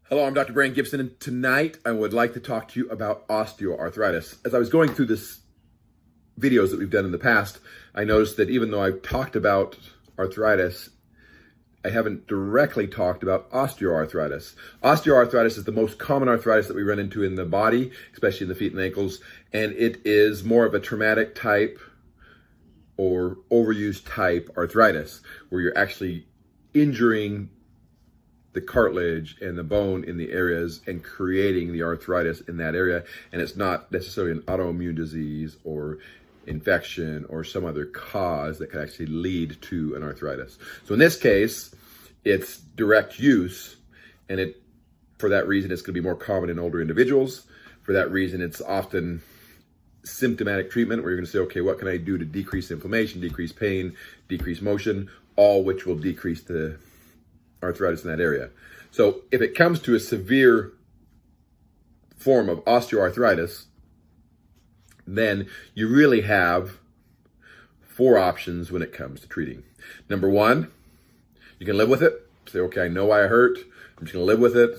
Hello, I'm Dr. Brandt Gibson, and tonight I would like to talk to you about osteoarthritis. As I was going through this videos that we've done in the past, I noticed that even though I've talked about arthritis, I haven't directly talked about osteoarthritis. Osteoarthritis is the most common arthritis that we run into in the body, especially in the feet and ankles, and it is more of a traumatic type or overused type arthritis, where you're actually injuring the cartilage and the bone in the areas and creating the arthritis in that area. And it's not necessarily an autoimmune disease or infection or some other cause that could actually lead to an arthritis. So in this case, it's direct use, and for that reason, it's going to be more common in older individuals. For that reason, it's often symptomatic treatment where you're going to say, okay, what can I do to decrease inflammation, decrease pain, decrease motion, all which will decrease the arthritis in that area. So if it comes to a severe form of osteoarthritis, then you really have four options when it comes to treating. Number one, you can live with it. Say, okay, I know why I hurt. I'm just going to live with it.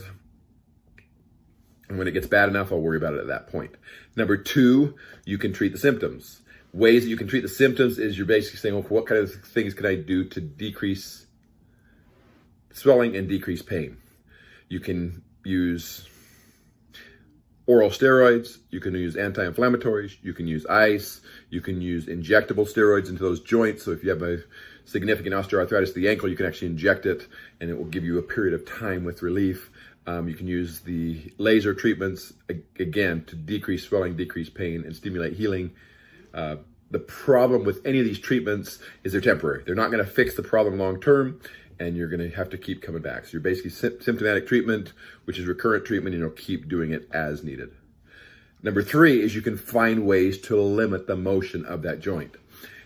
And when it gets bad enough, I'll worry about it at that point. Number two, you can treat the symptoms. Ways that you can treat the symptoms is you're basically saying, okay, what kind of things can I do to decrease swelling and decrease pain? You can use oral steroids, you can use anti-inflammatories, you can use ice, you can use injectable steroids into those joints. So if you have a significant osteoarthritis of the ankle, you can actually inject it and it will give you a period of time with relief. You can use the laser treatments, again, to decrease swelling, decrease pain, and stimulate healing. The problem with any of these treatments is they're temporary. They're not going to fix the problem long term, and you're going to have to keep coming back. So you're basically symptomatic treatment, which is recurrent treatment, and you'll keep doing it as needed. Number three is you can find ways to limit the motion of that joint.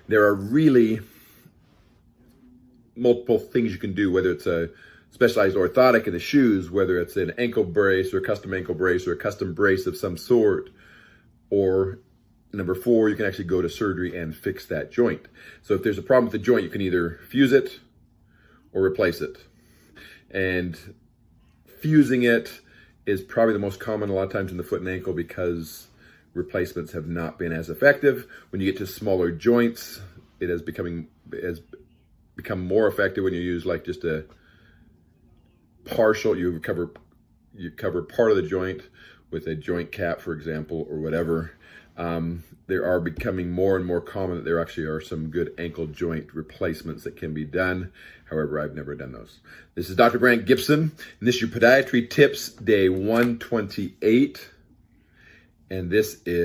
There are really multiple things you can do, whether it's a specialized orthotic in the shoes, whether it's an ankle brace or a custom ankle brace or a custom brace of some sort, or number four, you can actually go to surgery and fix that joint. So if there's a problem with the joint, you can either fuse it or replace it. And fusing it is probably the most common a lot of times in the foot and ankle because replacements have not been as effective. When you get to smaller joints, it has become more effective when you use like just a partial, you cover part of the joint with a joint cap, for example, or whatever. There are becoming more and more common that there actually are some good ankle joint replacements that can be done. However, I've never done those. This is Dr. Brandt Gibson, and this is your Podiatry Tips Day 128. And this is